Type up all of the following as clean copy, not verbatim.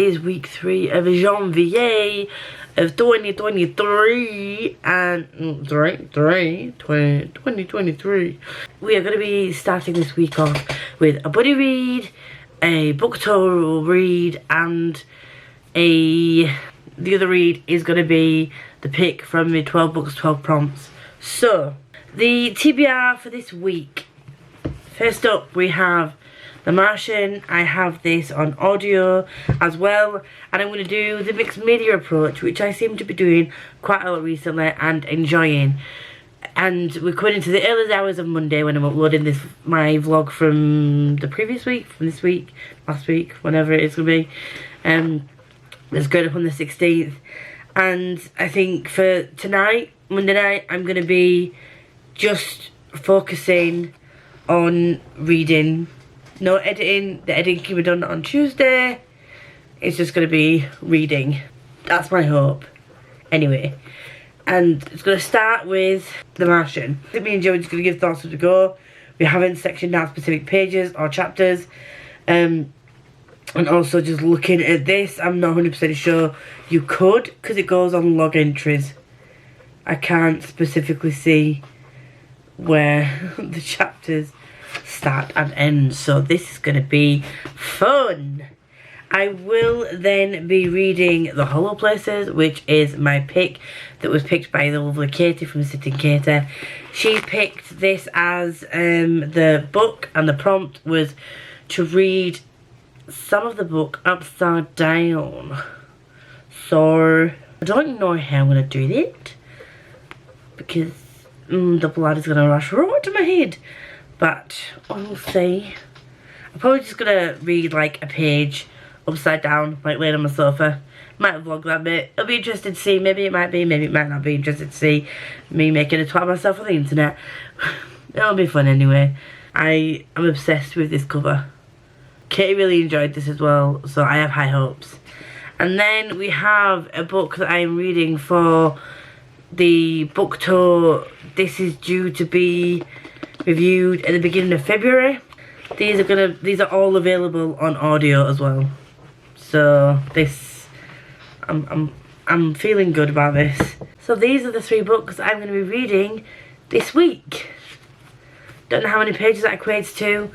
is week 3 of Janvier of 2023 and 2023. We are going to be starting this week off with a buddy read, a book tour read, and the other read is going to be the pick from the 12 books, 12 prompts. So, the TBR for this week. First up, we have The Martian. I have this on audio as well, and I'm going to do the mixed media approach, which I seem to be doing quite a lot recently and enjoying. And we're coming into the early hours of Monday when I'm uploading my vlog from the previous week, from this week, last week, whenever it is going to be. It's going up on the 16th, and I think for tonight, Monday night, I'm going to be just focusing on reading. No editing. The editing can be done on Tuesday. It's just going to be reading. That's my hope. Anyway, and it's going to start with The Martian. I think me and Joe are just going to give thoughts as we go. We haven't sectioned out specific pages or chapters. And also just looking at this, I'm not 100% sure you could, because it goes on log entries. I can't specifically see where the chapters start and end, so this is going to be fun. I will then be reading The Hollow Places, which is my pick that was picked by the lovely Katie from Sitting Katie. She picked this as the book, and the prompt was to read some of the book upside down. So I don't know how I'm going to do it, because the blood is going to rush right to my head, but we'll see. I'm probably just going to read like a page upside down, like laying on my sofa. Might vlog that bit. It'll be interesting to see. Maybe it might be, maybe it might not be interesting to see me making a twat of myself on the internet. It'll be fun anyway. I am obsessed with this cover. Katie really enjoyed this as well, so I have high hopes. And then we have a book that I am reading for the book tour. This is due to be reviewed at the beginning of February. These are all available on audio as well. So this, I'm feeling good about this. So these are the 3 books I'm going to be reading this week. Don't know how many pages that equates to,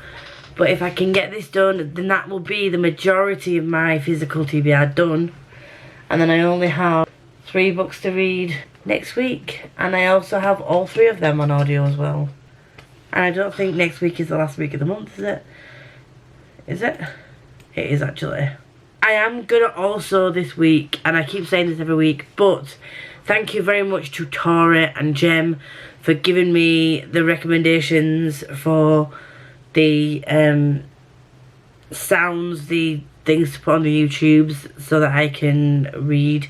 but if I can get this done, then that will be the majority of my physical TBR done. And then I only have 3 books to read next week, and I also have all 3 of them on audio as well. And I don't think next week is the last week of the month, is it? Is it? It is actually. I am gonna also this week, and I keep saying this every week, but thank you very much to Tori and Jem for giving me the recommendations for the sounds, the things to put on the YouTubes so that I can read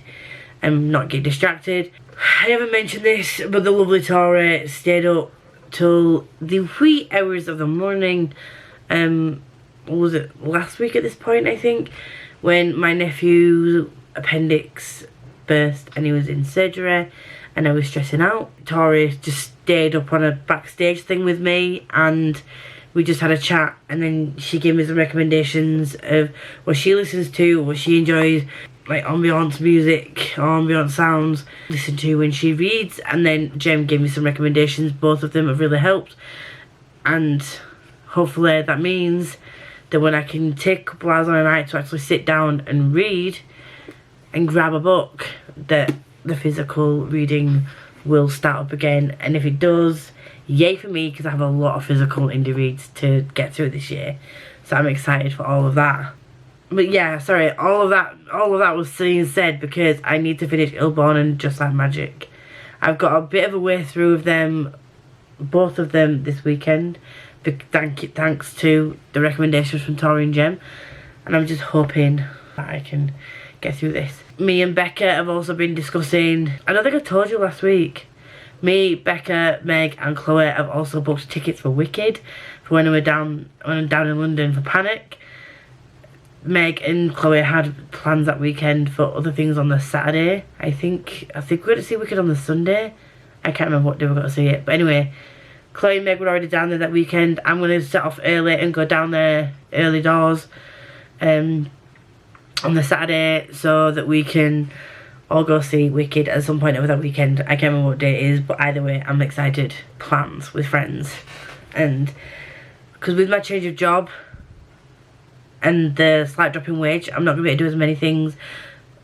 and not get distracted. I haven't mentioned this, but the lovely Tori stayed up till the wee hours of the morning. What was it, last week at this point, I think, when my nephew's appendix burst and he was in surgery and I was stressing out. Tori just stayed up on a backstage thing with me, and we just had a chat, and then she gave me some recommendations of what she listens to, what she enjoys, like ambiance music or ambiance sounds listen to when she reads. And then Jem gave me some recommendations. Both of them have really helped, and hopefully that means that when I can take a couple hours on a night to actually sit down and read and grab a book, that the physical reading will start up again. And if it does, yay for me, because I have a lot of physical indie reads to get through this year, so I'm excited for all of that. But yeah, sorry, all of that was being said because I need to finish Illborn and Just Like Magic. I've got a bit of a way through of them, both of them this weekend, thanks to the recommendations from Tori and Jem, and I'm just hoping that I can get through this. Me and Becca have also been discussing, I don't think I told you last week, me, Becca, Meg and Chloe have also booked tickets for Wicked for when I'm down in London for Panic. Meg and Chloe had plans that weekend for other things on the Saturday. I think we're going to see Wicked on the Sunday. I can't remember what day we're going to see it. But anyway, Chloe and Meg were already down there that weekend. I'm going to set off early and go down there early doors. on the Saturday so that we can all go see Wicked at some point over that weekend. I can't remember what day it is, but either way, I'm excited. Plans with friends. And because with my change of job and the slight drop in wage, I'm not going to be able to do as many things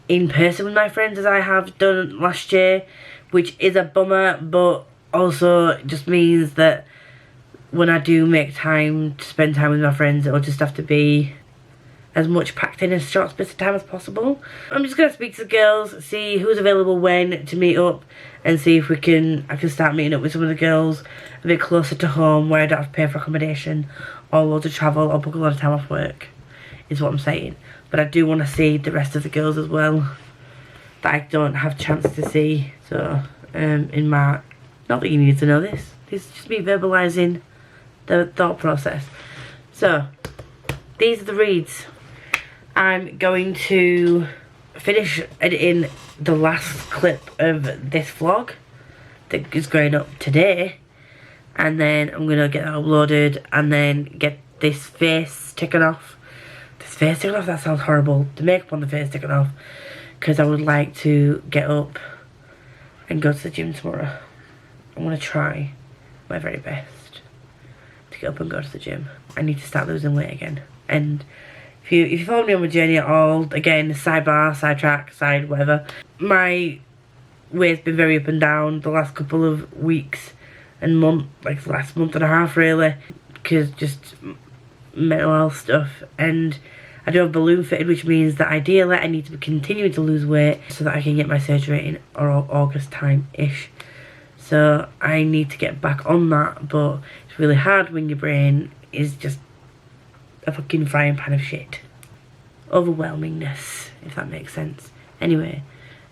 in person with my friends as I have done last year, which is a bummer, but also it just means that when I do make time to spend time with my friends, it'll just have to be as much packed in a short space of time as possible. I'm just going to speak to the girls, see who's available when to meet up, and see if I can start meeting up with some of the girls a bit closer to home where I don't have to pay for accommodation or loads of travel or book a lot of time off work, is what I'm saying. But I do want to see the rest of the girls as well that I don't have a chance to see. So in March, not that you need to know this, it's just me verbalising the thought process. So these are the reads. I'm going to finish editing the last clip of this vlog that is going up today, and then I'm gonna get that uploaded and then get this face taken off. This face taken off, that sounds horrible. The makeup on the face taken off, because I would like to get up and go to the gym tomorrow. I'm gonna try my very best to get up and go to the gym. I need to start losing weight again. And if you follow me on my journey at all, again, sidebar, sidetrack, side whatever, my weight's been very up and down the last couple of weeks and like the last month and a half really, because just mental health stuff. And I do have balloon fitted, which means that ideally I need to be continuing to lose weight so that I can get my surgery in August time-ish. So I need to get back on that, but it's really hard when your brain is just a fucking frying pan of shit. Overwhelmingness, if that makes sense. Anyway,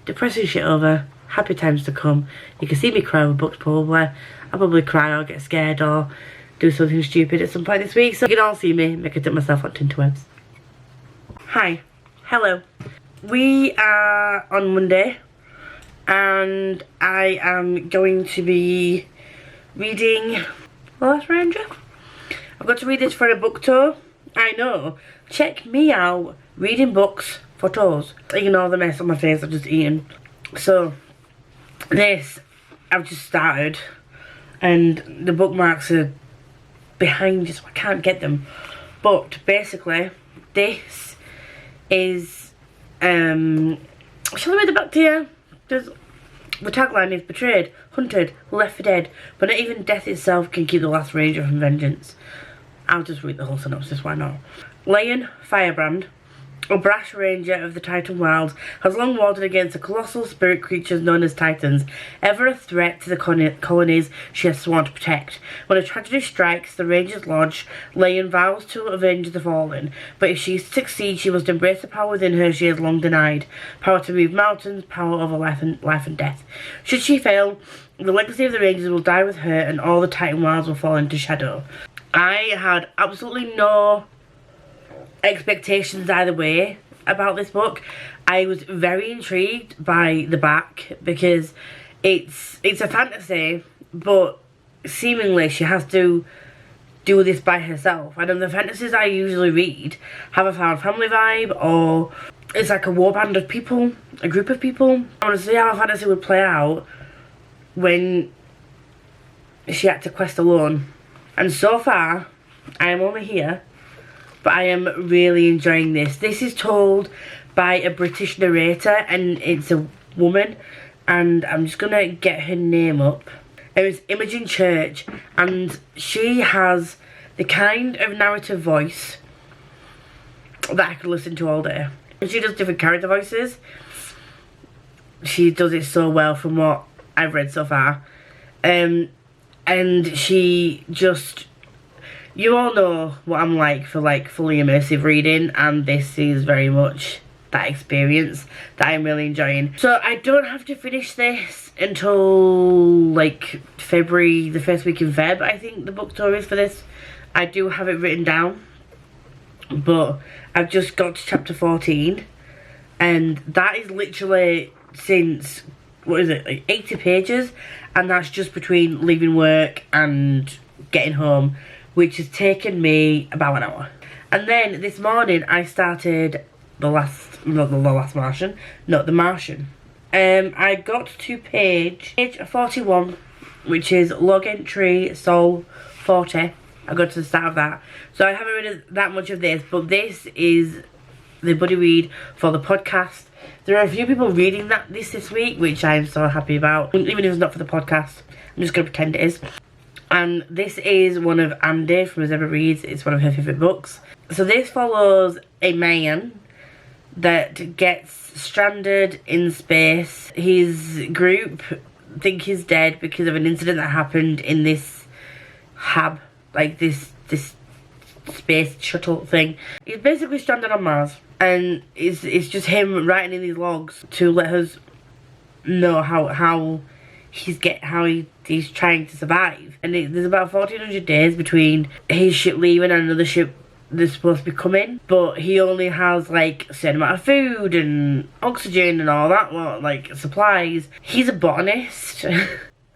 depressing shit over, happy times to come. You can see me cry over books probably. I'll probably cry or get scared or do something stupid at some point this week. So you can all see me make a tip myself on tinterwebs. Hi, hello. We are on Monday and I am going to be reading The Last Ranger. I've got to read this for a book tour. I know, check me out, reading books for tours. Ignore the mess on my face I've just eaten. So, this, I've just started, and the bookmarks are behind you, so I can't get them. But, basically, this is, shall I read the back to you? The tagline is betrayed, hunted, left for dead, but not even death itself can keep the last ranger from vengeance. I'll just read the whole synopsis, why not? Leon Firebrand, a brash ranger of the Titan Wilds, has long warded against the colossal spirit creatures known as Titans, ever a threat to the colonies she has sworn to protect. When a tragedy strikes the ranger's lodge, Leon vows to avenge the fallen, but if she succeeds, she must embrace the power within her she has long denied. Power to move mountains, power over life and death. Should she fail, the legacy of the rangers will die with her and all the Titan Wilds will fall into shadow. I had absolutely no expectations either way about this book. I was very intrigued by the back because it's a fantasy, but seemingly she has to do this by herself. And in the fantasies I usually read have a found family vibe, or it's like a warband of people, a group of people. I want to see how a fantasy would play out when she had to quest alone. And so far, I am only here, but I am really enjoying this. This is told by a British narrator, and it's a woman, and I'm just gonna get her name up. It's Imogen Church, and she has the kind of narrative voice that I could listen to all day. And she does different character voices. She does it so well from what I've read so far. And she just, you all know what I'm like for like fully immersive reading, and this is very much that experience that I'm really enjoying. So I don't have to finish this until like February, the first week in Feb, I think the book tour is for this. I do have it written down, but I've just got to chapter 14, and that is literally since, what is it, like 80 pages, and that's just between leaving work and getting home, which has taken me about an hour. And then this morning I started the last not the last Martian, not the Martian. I got to page 41, which is log entry Sol 40. I got to the start of that. So I haven't read that much of this, but this is the buddy read for the podcast. There are a few people reading this week, which I'm so happy about. Even if it's not for the podcast, I'm just going to pretend it is. And this is one of Andy from Zebra Reads. It's one of her favourite books. So this follows a man that gets stranded in space. His group think he's dead because of an incident that happened in this hub, like this space shuttle thing. He's basically stranded on Mars, and it's just him writing in these logs to let us know how he's trying to survive. And there's about 1400 days between his ship leaving and another ship that's supposed to be coming, but he only has like a certain amount of food and oxygen and all that, like supplies. He's a botanist.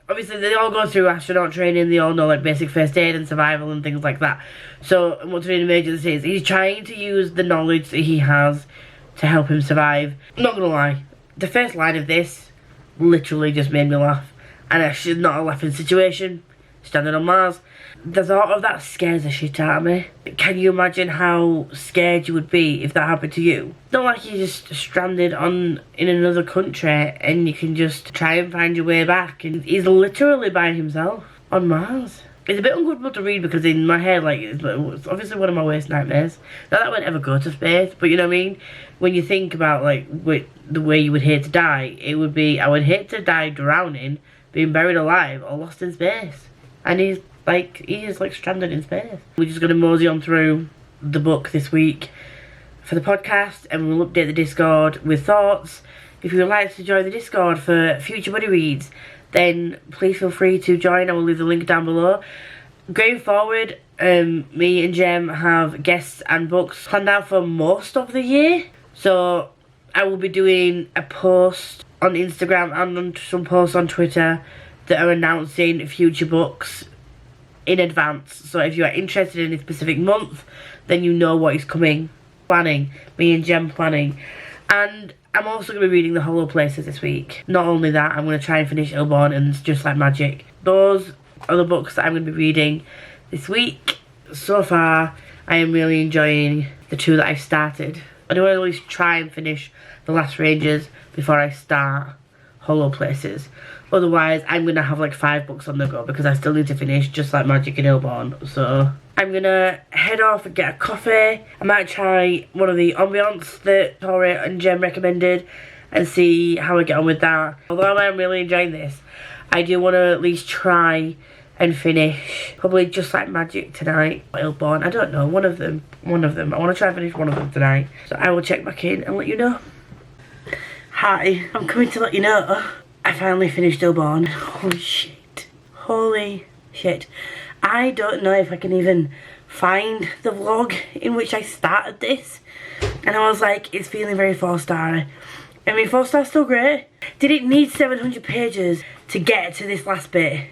Obviously they all go through astronaut training, they all know like basic first aid and survival and things like that. So what's really emergency is he's trying to use the knowledge that he has to help him survive. I'm not gonna lie, the first line of this literally just made me laugh, and actually not a laughing situation. Standing on Mars, the thought of that scares the shit out of me. Can you imagine how scared you would be if that happened to you? It's not like you're just stranded in another country and you can just try and find your way back, and he's literally by himself on Mars. It's a bit uncomfortable to read because in my head, like, it's obviously one of my worst nightmares. Not that I would ever go to space, but you know what I mean? When you think about like the way you would hate to die, it would be, I would hate to die drowning, being buried alive, or lost in space. And he is like stranded in space. We're just going to mosey on through the book this week for the podcast, and we'll update the Discord with thoughts. If you would like to join the Discord for future buddy reads, then please feel free to join. I will leave the link down below. Going forward, me and Jem have guests and books planned out for most of the year. So I will be doing a post on Instagram and on some posts on Twitter that are announcing future books in advance. So if you are interested in a specific month, then you know what is coming. Planning, me and Jem planning. And I'm also going to be reading The Hollow Places this week. Not only that, I'm going to try and finish Illborn and Just Like Magic. Those are the books that I'm going to be reading this week. So far, I am really enjoying the two that I've started. I do want to at least try and finish The Last Rangers before I start Hollow Places. Otherwise, I'm going to have like 5 books on the go because I still need to finish Just Like Magic and Illborn. So I'm going to head off and get a coffee. I might try one of the ambiance that Tori and Jem recommended and see how I get on with that. Although I'm really enjoying this, I do want to at least try and finish probably Just Like Magic tonight. Illborn, I don't know, one of them. I want to try and finish one of them tonight. So I will check back in and let you know. Hi, I'm coming to let you know I finally finished Illborn. Holy shit. I don't know if I can even find the vlog in which I started this. And I was like, it's feeling very 4-star. I mean, 4-star's still great. Did it need 700 pages to get to this last bit?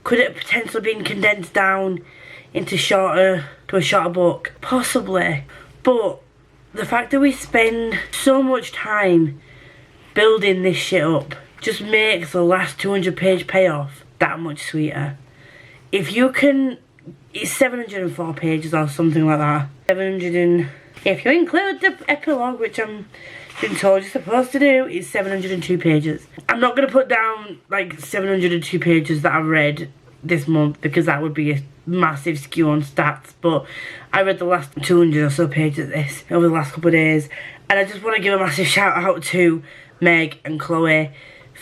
Could it have potentially been condensed down into a shorter book? Possibly. But the fact that we spend so much time building this shit up just makes the last 200 page payoff that much sweeter. If you can, it's 704 pages or something like that. If you include the epilogue, which I'm being told you're supposed to do, it's 702 pages. I'm not going to put down like 702 pages that I've read this month because that would be a massive skew on stats, but I read the last 200 or so pages of this over the last couple of days, and I just want to give a massive shout out to Meg and Chloe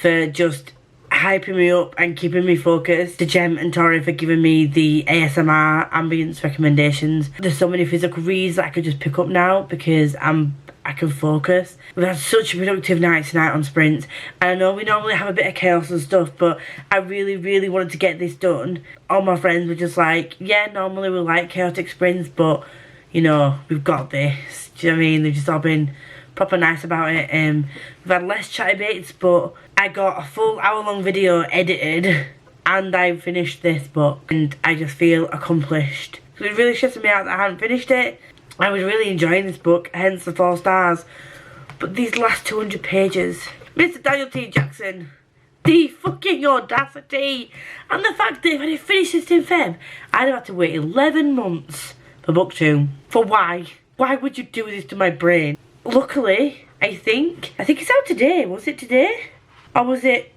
for just hyping me up and keeping me focused. To Jem and Tori for giving me the ASMR ambience recommendations. There's so many physical reads that I could just pick up now because I can focus. We've had such a productive night tonight on sprints, and I know we normally have a bit of chaos and stuff, but I really wanted to get this done. All my friends were just like, yeah, normally we like chaotic sprints, but you know, we've got this. Do you know what I mean? They've just all been proper nice about it. We've had less chatty bits, but I got a full hour-long video edited and I finished this book, and I just feel accomplished. So it really stressed me out that I hadn't finished it. I was really enjoying this book, hence the 4 stars. But these last 200 pages, Mr. Daniel T. Jackson, the fucking audacity, and the fact that if I had finished this in Feb, I'd have had to wait 11 months for book 2. For why? Why would you do this to my brain? Luckily, I think it's out today. Was it today? Or was it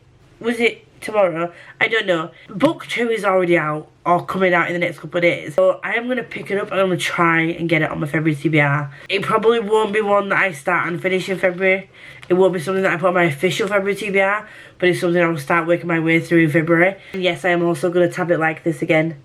tomorrow? I don't know. Book 2 is already out, or coming out in the next couple of days. So I am going to pick it up and I'm going to try and get it on my February TBR. It probably won't be one that I start and finish in February. It won't be something that I put on my official February TBR, but it's something I'll start working my way through in February. And yes, I am also going to tab it like this again,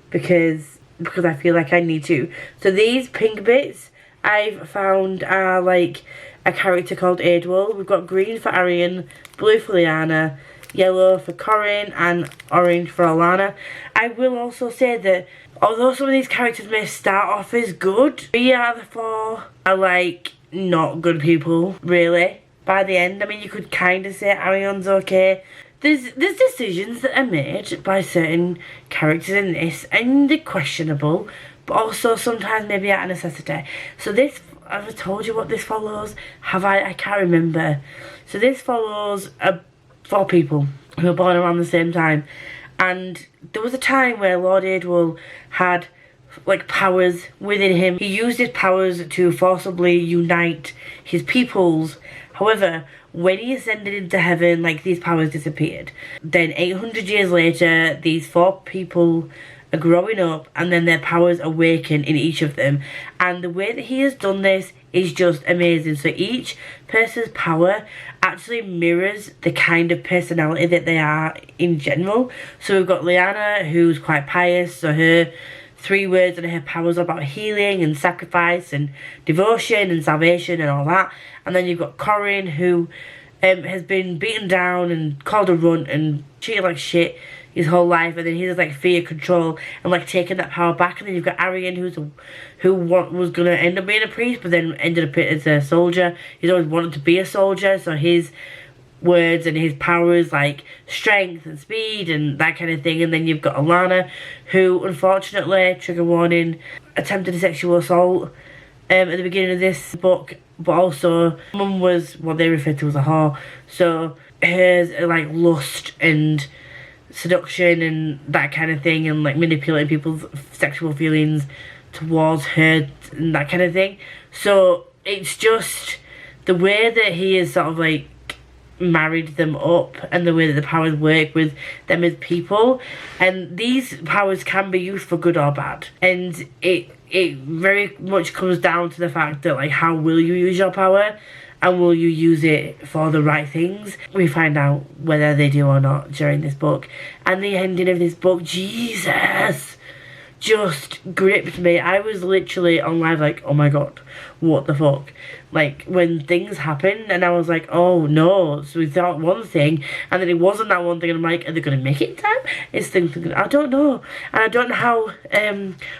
because I feel like I need to. So these pink bits I've found are like a character called Adwell. We've got green for Arian, blue for Liana, yellow for Corin, and orange for Alana. I will also say that although some of these characters may start off as good, 3 out of the 4 are like not good people, really. By the end, I mean, you could kind of say Arian's okay. There's decisions that are made by certain characters in this, and they're questionable, but also sometimes maybe out of necessity. So this, have I told you what this follows? Have I? I can't remember. So this follows 4 people who were born around the same time, and there was a time where Lord Adwell had like powers within him. He used his powers to forcibly unite his peoples. However, when he ascended into heaven, like, these powers disappeared. Then 800 years later, these 4 people are growing up, and then their powers awaken in each of them. And the way that he has done this is just amazing. So each person's power actually mirrors the kind of personality that they are in general. So we've got Liana, who's quite pious, so her 3 words and her powers are about healing and sacrifice and devotion and salvation and all that. And then you've got Corin, who has been beaten down and called a runt and treated like shit his whole life, and then he has like fear, control, and like taking that power back. And then you've got Arian, who was gonna end up being a priest, but then ended up as a soldier. He's always wanted to be a soldier, so his words and his powers like strength and speed and that kind of thing. And then you've got Alana, who unfortunately, trigger warning, attempted a sexual assault at the beginning of this book, but also mum was what they refer to as a whore. So hers are like lust and seduction and that kind of thing, and like manipulating people's sexual feelings towards her and that kind of thing. So it's just the way that he is sort of like married them up, and the way that the powers work with them as people. And these powers can be used for good or bad, and it very much comes down to the fact that like, how will you use your power, and will you use it for the right things? We find out whether they do or not during this book. And the ending of this book, Jesus, just gripped me. I was literally on live like, oh my god, what the fuck? Like, when things happened and I was like, oh no, so we thought one thing and then it wasn't that one thing, and I'm like, are they going to make it in time? It's things, I don't know. And I don't know how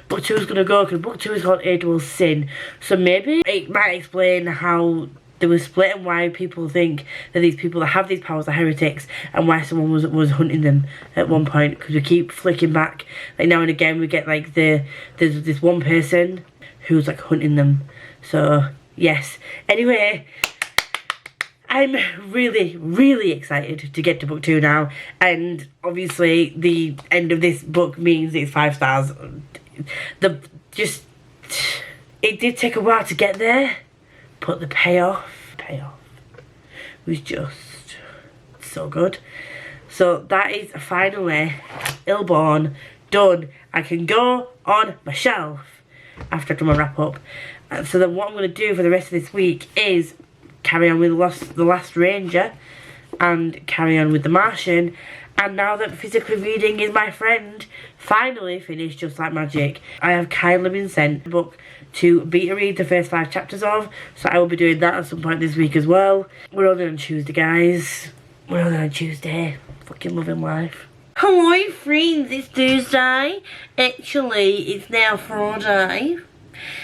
book 2 is going to go, because book 2 is called Adwell's Sin. So maybe it might explain how they were split and why people think that these people that have these powers are heretics, and why someone was hunting them at one point, because we keep flicking back. Like, now and again we get like there's this one person who's like hunting them. So yes, anyway, I'm really, really excited to get to book 2 now, and obviously the end of this book means it's 5 stars. It did take a while to get there, but the payoff was just so good. So that is finally Illborn done. I can go on my shelf after I've done my wrap up. So then what I'm going to do for the rest of this week is carry on with the Last Ranger and carry on with the Martian. And now that physically reading is my friend, finally finished Just Like Magic, I have kindly been sent a book to beta read the first 5 chapters of, so I will be doing that at some point this week as well. We're only on Tuesday, guys. We're only on Tuesday. Fucking loving life. Hello friends, it's Tuesday. Actually, it's now Friday,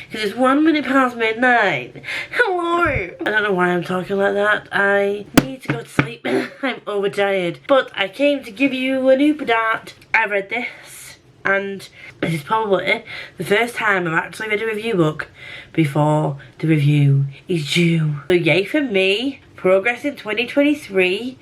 because it's 1 minute past midnight. Hello! I don't know why I'm talking like that. I need to go to sleep. I'm overtired. But I came to give you an update. I read this, and this is probably the first time I've actually read a review book before the review is due. So yay for me, progress in 2023.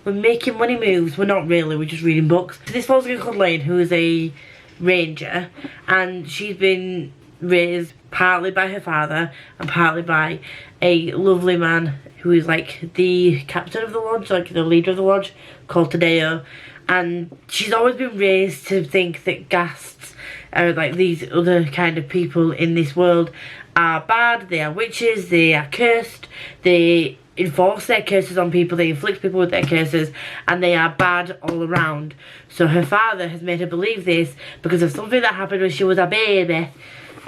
We're making money moves. We're not really, we're just reading books. So this follows a girl called Lane, who is a ranger, and she's been raised partly by her father and partly by a lovely man who is like the captain of the lodge, like the leader of the lodge, called Tadeo. And she's always been raised to think that ghasts are like these other kind of people in this world are bad, they are witches, they are cursed, they enforce their curses on people, they inflict people with their curses, and they are bad all around. So her father has made her believe this because of something that happened when she was a baby.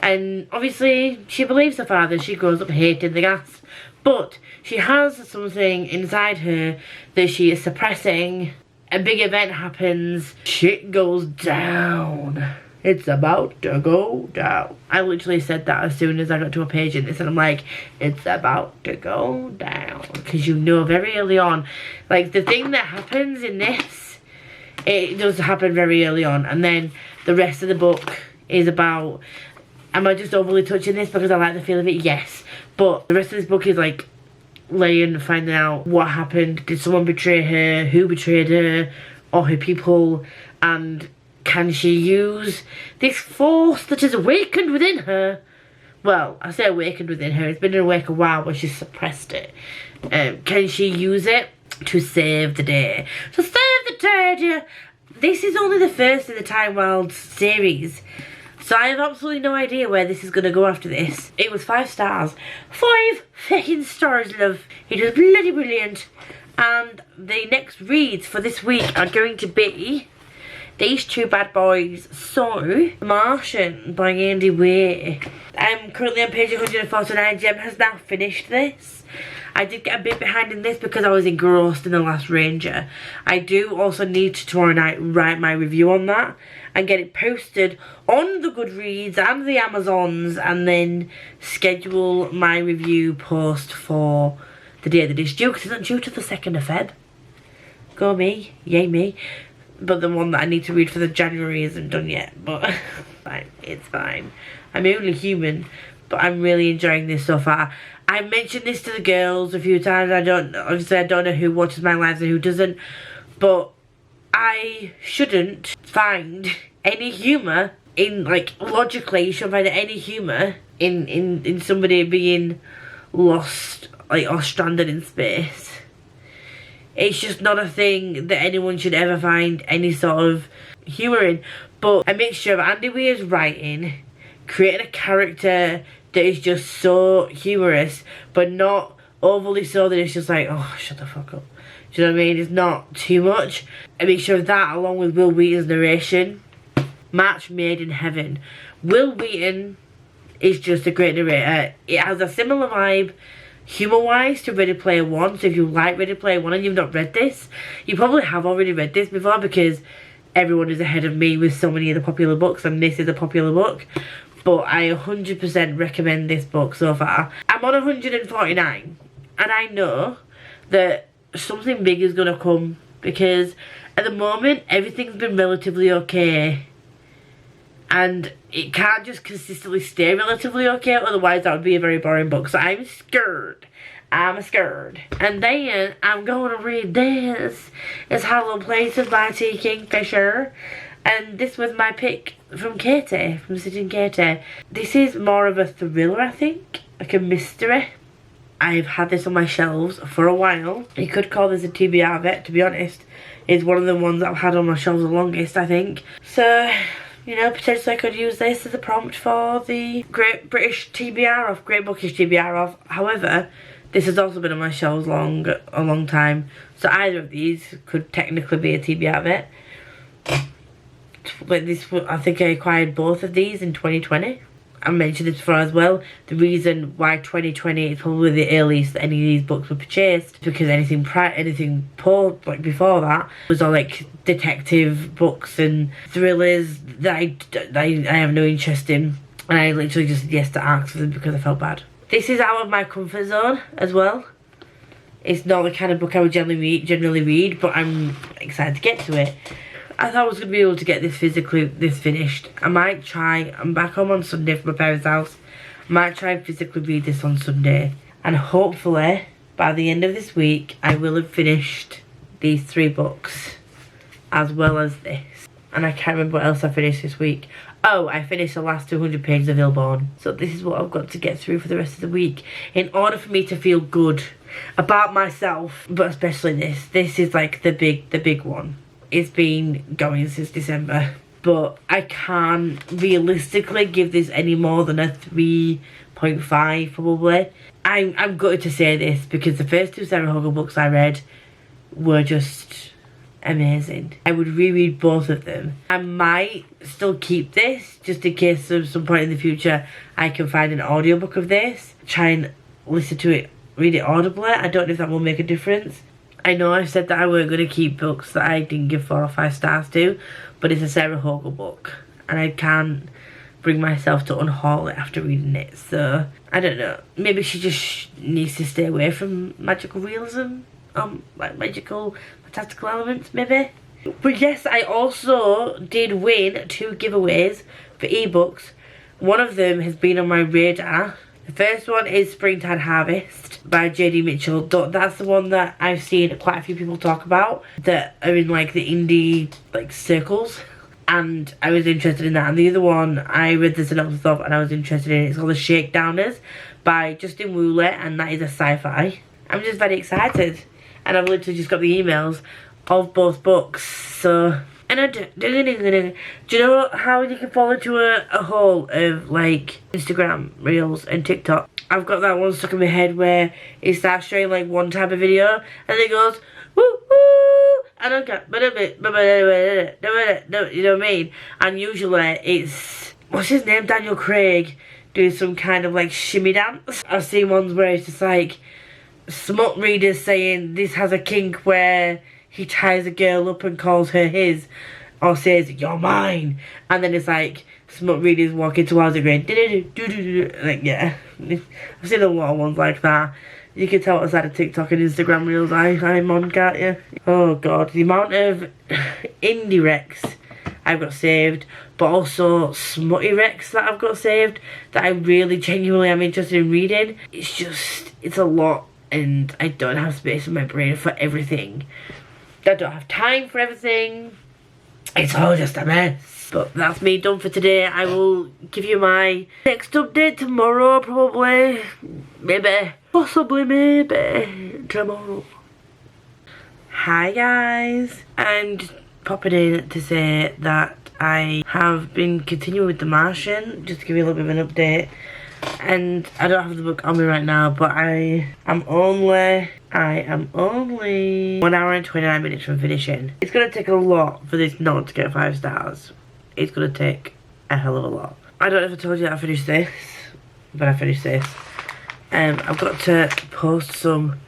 And obviously she believes her father. She grows up hating the ghasts. But she has something inside her that she is suppressing. A big event happens. Shit goes down. It's about to go down. I literally said that as soon as I got to a page in this, and I'm like, it's about to go down. Because you know very early on, like the thing that happens in this, it does happen very early on. And then the rest of the book is about, am I just overly touching this because I like the feel of it? Yes. But the rest of this book is like Lane finding out what happened. Did someone betray her? Who betrayed her? Or her people? And can she use this force that is awakened within her? Well, I say awakened within her. It's been awake a while, but she's suppressed it. Can she use it to save the day? To save the day, dear. This is only the first in the Time Wild series. So I have absolutely no idea where this is going to go after this. It was 5 stars. 5 fucking stars, love. It was bloody brilliant. And the next reads for this week are going to be these two bad boys. So, Martian by Andy Way. I'm currently on page 149. Jem has now finished this. I did get a bit behind in this because I was engrossed in The Last Ranger. I do also need to tomorrow night write my review on that and get it posted on the Goodreads and the Amazons, and then schedule my review post for the day that it's due, because it's not due to the 2nd of Feb. Go me, yay me. But the one that I need to read for the January isn't done yet, but fine, it's fine. I'm only human, but I'm really enjoying this so far. I mentioned this to the girls a few times. Obviously I don't know who watches my lives and who doesn't, but I shouldn't find any humour in, like, logically you shouldn't find any humour in somebody being lost, like, or stranded in space. It's just not a thing that anyone should ever find any sort of humour in. But a mixture of Andy Weir's writing, creating a character that is just so humorous, but not overly so that it's just like, oh, shut the fuck up. Do you know what I mean? It's not too much. A mixture of that along with Will Wheaton's narration. Match made in heaven. Will Wheaton is just a great narrator. It has a similar vibe humour-wise to Ready Player One. So if you like Ready Player One and you've not read this, you probably have already read this before, because everyone is ahead of me with so many of the popular books, and this is a popular book. But I 100% recommend this book so far. I'm on 149, and I know that something big is going to come, because at the moment everything's been relatively okay, and it can't just consistently stay relatively okay, otherwise that would be a very boring book. So I'm scared. I'm scared. And then I'm going to read this. It's Hollow Places by T. Kingfisher. And this was my pick from Katie, from Sitting Katie. This is more of a thriller, I think. Like a mystery. I've had this on my shelves for a while. You could call this a TBR vet, to be honest. It's one of the ones that I've had on my shelves the longest, I think. So, you know, potentially I could use this as a prompt for the Great British TBR off, Great Bookish TBR off. However, this has also been on my shelves a long time. So either of these could technically be a TBR vet. But this, I think I acquired both of these in 2020. I mentioned this before as well. The reason why 2020 is probably the earliest that any of these books were purchased, because anything before that was all like detective books and thrillers that I have no interest in, and I literally just said yes to ask for them because I felt bad. This is out of my comfort zone as well. It's not the kind of book I would generally read, but I'm excited to get to it. I thought I was going to be able to get this finished. I might try, I'm back home on Sunday from my parents' house. I might try and physically read this on Sunday. And hopefully, by the end of this week, I will have finished these 3 books. As well as this. And I can't remember what else I finished this week. Oh, I finished the last 200 pages of Illborn. So this is what I've got to get through for the rest of the week. In order for me to feel good about myself. But especially this. This is like the big one. It's been going since December. But I can't realistically give this any more than a 3.5 probably. I'm gutted to say this because the first 2 Sarah Hogan books I read were just amazing. I would reread both of them. I might still keep this just in case at some point in the future I can find an audiobook of this. Try and listen to it, read it audibly. I don't know if that will make a difference. I know I said that I weren't going to keep books that I didn't give 4 or 5 stars to, but it's a Sarah Hogan book and I can't bring myself to unhaul it after reading it. So I don't know, maybe she just needs to stay away from magical realism, like magical fantastical elements maybe. But yes, I also did win 2 giveaways for ebooks. One of them has been on my radar. The first one is Springtime Harvest by J.D. Mitchell. That's the one that I've seen quite a few people talk about that are in like the indie like circles, and I was interested in that. And the other one I read the synopsis of and I was interested in. It's called The Shakedowners by Justin Woolley, and that is a sci-fi. I'm just very excited, and I've literally just got the emails of both books. So, and do you know how you can fall into a hole of like Instagram Reels and TikTok? I've got that one stuck in my head where it starts showing like one type of video and it goes woo woo, and I go no, you know what I mean? And usually it's, what's his name, Daniel Craig, doing some kind of like shimmy dance. I've seen ones where it's just like smut readers saying this has a kink where he ties a girl up and calls her his, or says you're mine, and then it's like smut readers walking towards it going like, yeah. I've seen a lot of ones like that. You can tell what side of TikTok and Instagram Reels I'm on, can't you? Oh god, the amount of indie recs I've got saved, but also smutty recs that I've got saved that I really genuinely am interested in reading. It's a lot, and I don't have space in my brain for everything. I don't have time for everything. It's all just a mess. But that's me done for today. I will give you my next update tomorrow, probably. Maybe. Possibly, maybe. Tomorrow. Hi guys. I'm just popping in to say that I have been continuing with the Martian, just to give you a little bit of an update. And I don't have the book on me right now, but I am only 1 hour and 29 minutes from finishing. It's going to take a lot for this not to get 5 stars. It's going to take a hell of a lot. I don't know if I told you that I finished this, but I finished this. I've got to post some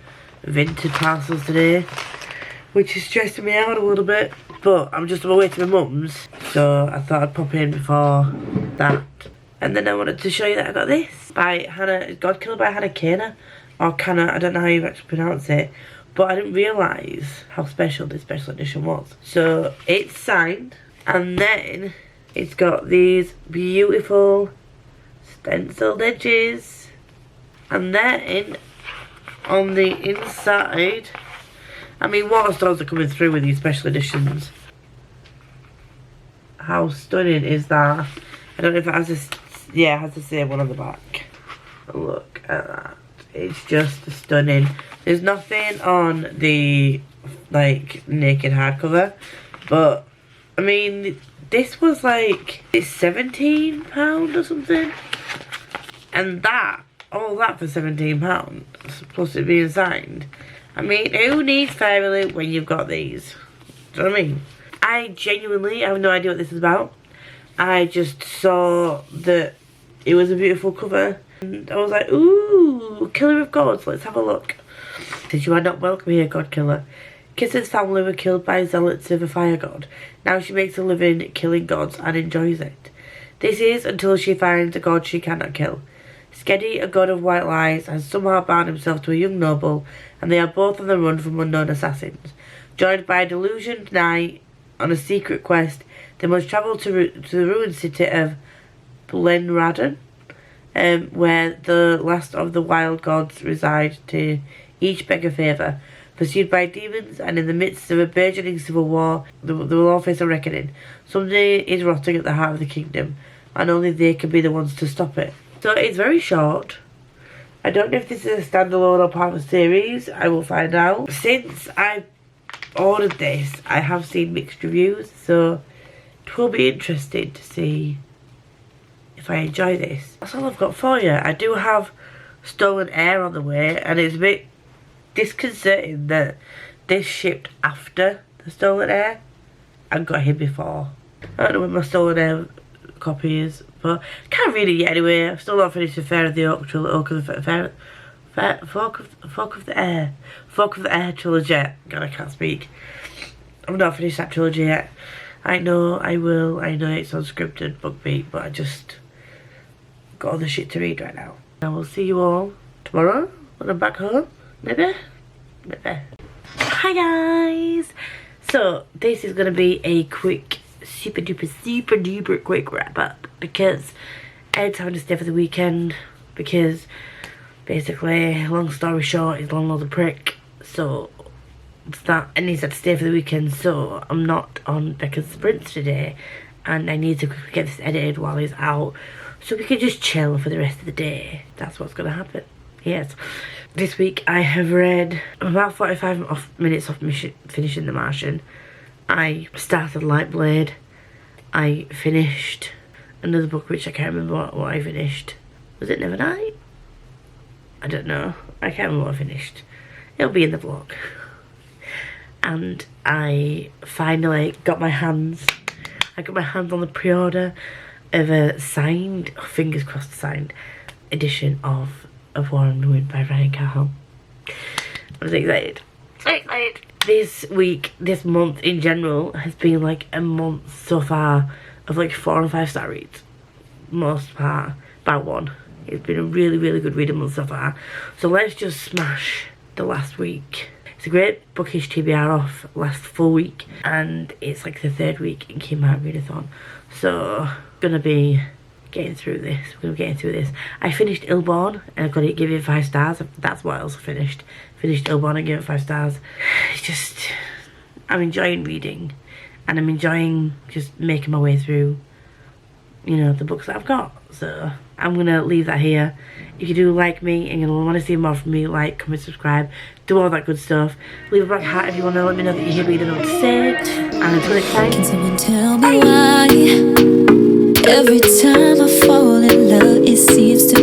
vintage parcels today, which is stressing me out a little bit. But I'm just on my way to my mum's, so I thought I'd pop in before that. And then I wanted to show you that I got this by Hannah, God Killer by Hannah Kana, or Kana, I don't know how you actually pronounce it, but I didn't realise how special this special edition was. So it's signed, and then it's got these beautiful stenciled edges, and then on the inside, I mean, Waterstones are coming through with these special editions. How stunning is that? I don't know if it has this. Yeah, it has the same one on the back. Look at that. It's just stunning. There's nothing on the, like, naked hardcover. But, I mean, this was like, it's £17 or something. And that, all that for £17. Plus it being signed. I mean, who needs Fairyly when you've got these? Do you know what I mean? I genuinely have no idea what this is about. I just saw that it was a beautiful cover and I was like, ooh, Killer of Gods, let's have a look. Said, you are not welcome here, God Killer. Kissa's family were killed by zealots of a fire god. Now she makes a living killing gods and enjoys it. This is until she finds a god she cannot kill. Skeddy, a god of white lies, has somehow bound himself to a young noble, and they are both on the run from unknown assassins. Joined by a delusioned knight on a secret quest. They must travel to the ruined city of Blenradon, where the last of the wild gods reside, to each beg a favour. Pursued by demons and in the midst of a burgeoning civil war, they will all face a reckoning. Something is rotting at the heart of the kingdom, and only they can be the ones to stop it. So it's very short. I don't know if this is a standalone or part of a series. I will find out. Since I ordered this, I have seen mixed reviews, so it will be interesting to see if I enjoy this. That's all I've got for you. I do have Stolen Air on the way, and it's a bit disconcerting that this shipped after the Stolen Air and got here before. I don't know when my Stolen Air copy is, but I can't read it yet anyway. I've still not finished the Fair of the Oak trilogy. Folk of the Air trilogy. God, I can't speak. I've not finished that trilogy yet. I know I will. I know it's on Scribd and BookBeat, but I just got all the shit to read right now. I will see you all tomorrow when I'm back home. Maybe. Hi guys. So this is gonna be a quick, super duper quick wrap up, because Ed's having to stay for the weekend, because basically, long story short, he's long as a prick. So it's that, and he's had to stay for the weekend, so I'm not on Becca's sprints today, and I need to quickly get this edited while he's out, so we can just chill for the rest of the day. That's what's gonna happen. Yes. This week I have read about 45 minutes off finishing The Martian. I started Lightblade. I finished another book which I can't remember what I finished. Was it Nevernight? I don't know. I can't remember what I finished. It'll be in the vlog. And I finally got my hands on the pre-order of a signed, fingers crossed signed, edition of War and Wind by Ryan Cahill. I'm so excited. So excited. This week, this month in general, has been like a month so far of like 4 and 5 star reads. Most part, by one. It's been a really good reading month so far. So let's just smash the last week. It's a great bookish TBR off last full week, and it's like the 3rd week in Kmart Readathon. So, gonna be getting through this. We're gonna be getting through this. I finished Illborn and I've got to give it 5 stars. That's what else I finished. Finished Illborn and gave it 5 stars. It's just, I'm enjoying reading, and I'm enjoying just making my way through, you know, the books that I've got. So I'm gonna leave that here. If you do like me and you want to see more from me, like, comment, subscribe, do all that good stuff. Leave a black heart if you want to let me know that you're here, but you don't know what to say. And until next time, can someone tell me why every time I fall in love it seems to